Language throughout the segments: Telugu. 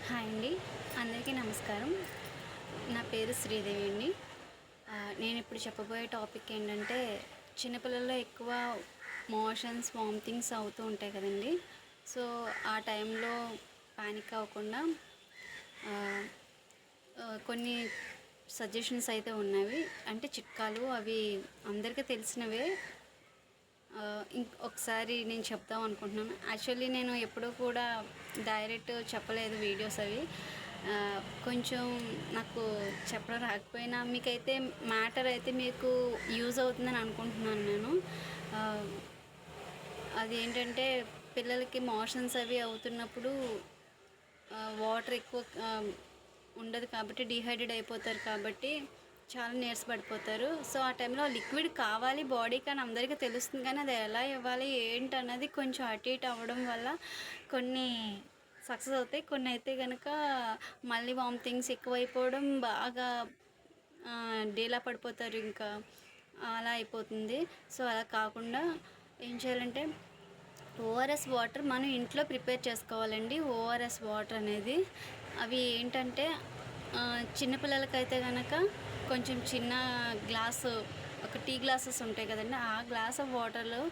హాయ్ అండి. అందరికీ నమస్కారం. నా పేరు శ్రీదేవి అండి. నేను ఇప్పుడు చెప్పబోయే టాపిక్ ఏంటంటే, చిన్నపిల్లల్లో ఎక్కువ మోషన్స్, వామిటింగ్స్ అవుతూ ఉంటాయి కదండీ. సో, ఆ టైంలో పానిక్ అవ్వకుండా ఆహ్, కొన్ని సజెషన్స్ అయితే ఉన్నవి. అంటే చిట్కాలు అవి అందరికీ తెలిసినవే. ఒకసారి నేను చెప్దాం అనుకుంటున్నాను. యాక్చువల్లీ నేను ఎప్పుడూ కూడా డైరెక్ట్ చెప్పలేదు వీడియోస్ అవి. కొంచెం నాకు చెప్పడం రాకపోయినా మీకైతే మ్యాటర్ అయితే మీకు యూజ్ అవుతుందని అనుకుంటున్నాను నేను. అదేంటంటే పిల్లలకి మోషన్స్ అవి అవుతున్నప్పుడు వాటర్ ఎక్కువ ఉండదు కాబట్టి డీహైడ్రేట్ అయిపోతారు కాబట్టి చాలా నీరసపడిపోతారు. సో, ఆ టైంలో లిక్విడ్ కావాలి బాడీకి అని అందరికీ తెలుస్తుంది, కానీ అది ఎలా ఇవ్వాలి ఏంటన్నది కొంచెం అటు ఇటు అవ్వడం వల్ల కొన్ని సక్సెస్ అవుతాయి. కొన్ని అయితే కనుక మళ్ళీ వామిటింగ్స్ ఎక్కువైపోవడం, బాగా డీలా పడిపోతారు, ఇంకా అలా అయిపోతుంది. సో, అలా కాకుండా ఏం చేయాలంటే ఓఆర్ఎస్ వాటర్ మనం ఇంట్లో ప్రిపేర్ చేసుకోవాలండి. ఓఆర్ఎస్ వాటర్ అనేది అవి ఏంటంటే చిన్నపిల్లలకైతే కనుక కొంచెం చిన్న గ్లాసు, ఒక టీ గ్లాసెస్ ఉంటాయి కదండి, ఆ గ్లాస్ ఆఫ్ వాటర్లో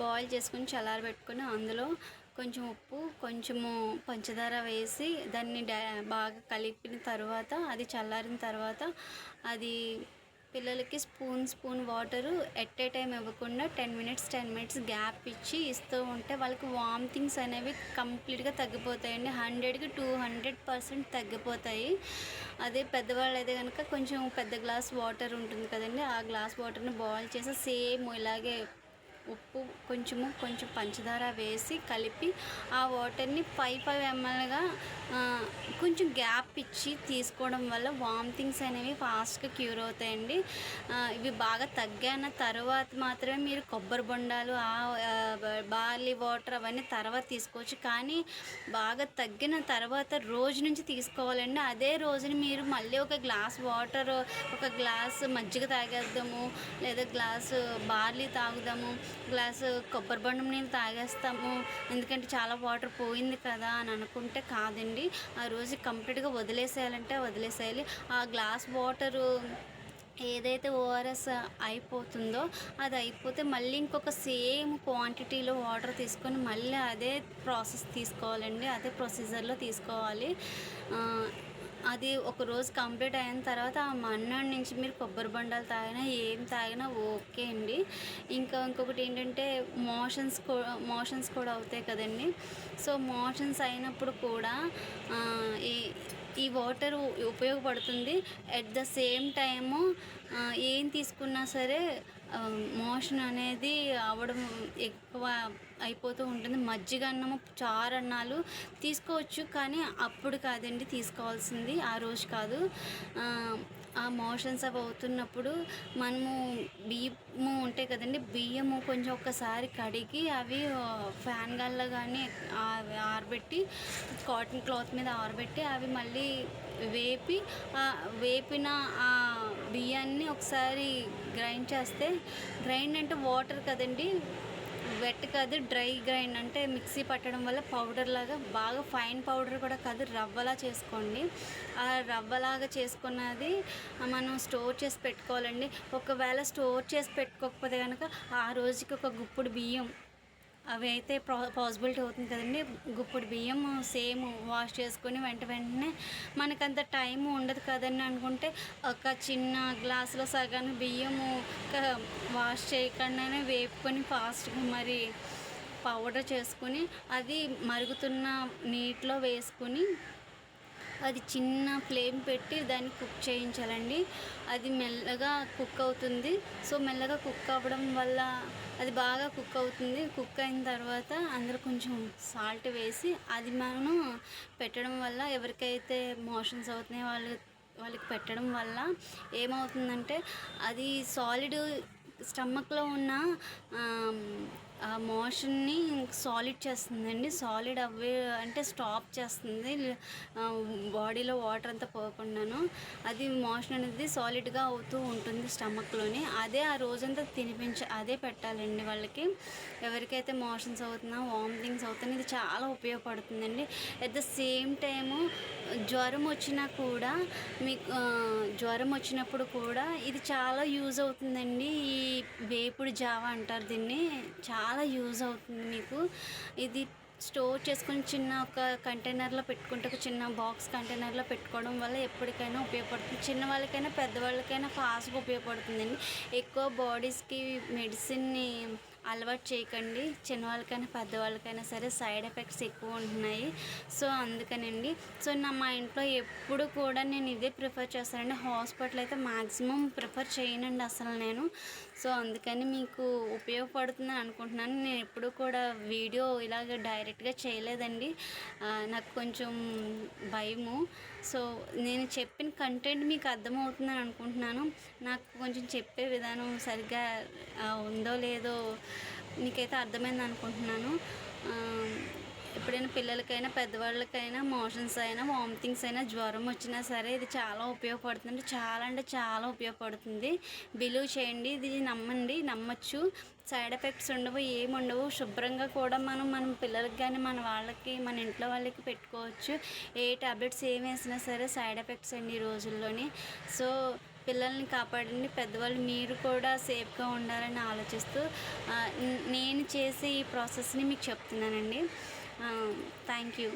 బాయిల్ చేసుకొని చల్లారబెట్టుకొని అందులో కొంచెం ఉప్పు, కొంచెము పంచదార వేసి దాన్ని బాగా కలిపిన తర్వాత, అది చల్లారిన తర్వాత అది పిల్లలకి spoon water at a time ఇవ్వకుండా 10 మినిట్స్ గ్యాప్ ఇచ్చి ఇస్తూ ఉంటే వాళ్ళకి వామిటింగ్స్ అనేవి కంప్లీట్గా తగ్గిపోతాయండి. 100కి 200% తగ్గిపోతాయి. అదే పెద్దవాళ్ళు అయితే కనుక కొంచెం పెద్ద గ్లాస్ వాటర్ ఉంటుంది కదండి, ఆ గ్లాస్ వాటర్ని బాయిల్ చేసి సేమ్ ఇలాగే ఉప్పు, కొంచెం పంచదార వేసి కలిపి ఆ వాటర్ని 5 mlగా కొంచెం గ్యాప్ ఇచ్చి తీసుకోవడం వల్ల వామిటింగ్స్ అనేవి ఫాస్ట్గా క్యూర్ అవుతాయండి. ఇవి బాగా తగ్గిన తర్వాత మాత్రమే మీరు కొబ్బరి బొండాలు, బార్లీ వాటర్ అవన్నీ తర్వాత తీసుకోవచ్చు. కానీ బాగా తగ్గిన తర్వాత రోజు నుంచి తీసుకోవాలండి. అదే రోజుని మీరు మళ్ళీ ఒక గ్లాస్ వాటర్, ఒక గ్లాస్ మజ్జిగ తాగేద్దాము, లేదా గ్లాసు బార్లీ తాగుదాము, గ్లాసు కొబ్బరి బొండం నీళ్ళు తాగేస్తాము ఎందుకంటే చాలా వాటర్ పోయింది కదా అని అనుకుంటే కాదండి. ఆ రోజు కంప్లీట్గా వదిలేసేయాలంటే వదిలేసేయాలి. ఆ గ్లాస్ వాటరు ఏదైతే ఓఆర్ఎస్ అయిపోతుందో అది అయిపోతే మళ్ళీ ఇంకొక సేమ్ క్వాంటిటీలో వాటర్ తీసుకొని మళ్ళీ అదే ప్రాసెస్ తీసుకోవాలండి, అదే ప్రొసీజర్లో తీసుకోవాలి. అది ఒక రోజు కంప్లీట్ అయిన తర్వాత ఆ మన్నాడు నుంచి మీరు కొబ్బరి బొండాలు తాగినా ఏం తాగినా ఓకే అండి. ఇంకొకటి ఏంటంటే మోషన్స్ కూడా అవుతాయి కదండి. సో, మోషన్స్ అయినప్పుడు కూడా ఈ ఈ వాటర్ ఉపయోగపడుతుంది. ఎట్ ద సేమ్ టైము ఏం తీసుకున్నా సరే మోషన్ అనేది అవ్వడం ఎక్కువ అయిపోతూ ఉంటుంది. మజ్జిగ అన్నము, చారన్నాలు తీసుకోవచ్చు, కానీ అప్పుడు కాదండి తీసుకోవాల్సింది, ఆ రోజు కాదు. ఆ మోషన్స్ అవి అవుతున్నప్పుడు మనము బియ్యము ఉంటాయి కదండి, బియ్యము కొంచెం ఒక్కసారి కడిగి అవి ఫ్యాన్ గాల్లో కానీ ఆరబెట్టి, కాటన్ క్లాత్ మీద ఆరబెట్టి అవి మళ్ళీ వేపిన ఆ బియ్యాన్ని ఒకసారి గ్రైండ్ చేస్తే, గ్రైండ్ అంటే వాటర్ కదండి, వెట్ కాదు, డ్రై గ్రైండ్ అంటే మిక్సీ పట్టడం వల్ల పౌడర్ లాగా, బాగా ఫైన్ పౌడర్ కూడా కాదు, రవ్వలా చేసుకోండి. ఆ రవ్వలాగా చేసుకున్నది మనం స్టోర్ చేసి పెట్టుకోవాలండి. ఒకవేళ స్టోర్ చేసి పెట్టుకోకపోతే కనుక ఆ రోజుకి ఒక గుప్పుడు బియ్యం, అవి అయితే పాసిబిలిటీ అవుతుంది కదండి. గుప్పుడు బియ్యం సేమ్ వాష్ చేసుకొని వెంటనే మనకంత టైం ఉండదు కదండి అనుకుంటే ఒక చిన్న గ్లాసులో సగం బియ్యము వాష్ చేయకుండానే వేపుకొని ఫాస్ట్గా మరి పౌడర్ చేసుకొని అది మరుగుతున్న నీటిలో వేసుకొని అది చిన్న ఫ్లేమ్ పెట్టి దాన్ని కుక్ చేయించాలండి. అది మెల్లగా కుక్ అవుతుంది. సో, మెల్లగా కుక్ అవ్వడం వల్ల అది బాగా కుక్ అవుతుంది. కుక్ అయిన తర్వాత అందులో కొంచెం సాల్ట్ వేసి అది మనం పెట్టడం వల్ల, ఎవరికైతే మోషన్స్ అవుతున్నాయో వాళ్ళకి పెట్టడం వల్ల ఏమవుతుందంటే అది సాలిడ్ స్టమక్లో ఉన్న మోషన్ని సాలిడ్ చేస్తుందండి. సాలిడ్ అవ్వే అంటే స్టాప్ చేస్తుంది. బాడీలో వాటర్ అంతా పోకుండాను అది మోషన్ అనేది సాలిడ్గా అవుతూ ఉంటుంది స్టమక్లోని. అదే ఆ రోజంతా అదే పెట్టాలండి వాళ్ళకి. ఎవరికైతే మోషన్స్ అవుతున్నా వామిటింగ్స్ అవుతున్నా ఇది చాలా ఉపయోగపడుతుందండి. అట్ ద సేమ్ టైము జ్వరం వచ్చినా కూడా మీకు జ్వరం వచ్చినప్పుడు కూడా ఇది చాలా యూజ్ అవుతుందండి. ఈ వేపుడు జావ అంటారు దీన్ని. చాలా యూజ్ అవుతుంది మీకు. ఇది స్టోర్ చేసుకొని చిన్న ఒక కంటైనర్లో పెట్టుకుంటే, ఒక చిన్న బాక్స్ కంటైనర్లో పెట్టుకోవడం వల్ల ఎప్పటికైనా ఉపయోగపడుతుంది. చిన్నవాళ్ళకైనా పెద్దవాళ్ళకైనా ఫాస్ట్గా ఉపయోగపడుతుందండి. ఎక్కువ బాడీస్కి మెడిసిన్ని అలవాటు చేయకండి. చిన్నవాళ్ళకైనా పెద్దవాళ్ళకైనా సరే సైడ్ ఎఫెక్ట్స్ ఎక్కువ ఉంటున్నాయి. సో అందుకనండి. సో మా ఇంట్లో ఎప్పుడు కూడా నేను ఇదే ప్రిఫర్ చేస్తానండి. హాస్పిటల్ అయితే మ్యాక్సిమం ప్రిఫర్ చేయనండి అసలు నేను. సో అందుకని మీకు ఉపయోగపడుతుందని అనుకుంటున్నాను. నేను ఎప్పుడు కూడా వీడియో ఇలాగ డైరెక్ట్గా చేయలేదండి. నాకు కొంచెం భయము. సో నేను చెప్పిన కంటెంట్ మీకు అర్థమవుతుందని అనుకుంటున్నాను. నాకు కొంచెం చెప్పే విధానం సరిగ్గా ఉందో లేదో నీకైతే అర్థమైంది అనుకుంటున్నాను. ఎప్పుడైనా పిల్లలకైనా పెద్దవాళ్ళకైనా మోషన్స్ అయినా వామిటింగ్స్ అయినా జ్వరం వచ్చినా సరే ఇది చాలా ఉపయోగపడుతుంది. చాలా అంటే చాలా ఉపయోగపడుతుంది. బిలీవ్ చేయండి, ఇది నమ్మచ్చు. సైడ్ ఎఫెక్ట్స్ ఉండవు, ఏముండవు. శుభ్రంగా కూడా మనం పిల్లలకి కానీ మన వాళ్ళకి మన ఇంట్లో వాళ్ళకి పెట్టుకోవచ్చు. ఏ టాబ్లెట్స్ ఏం వేసినా సరే సైడ్ ఎఫెక్ట్స్ అండి ఈ రోజుల్లోని. సో పిల్లల్ని కాపాడండి. పెద్దవాళ్ళు మీరు కూడా సేఫ్గా ఉండాలని ఆలోచిస్తూ నేను చేసే ఈ ప్రాసెస్ని మీకు చెప్తున్నానండి. Thank you.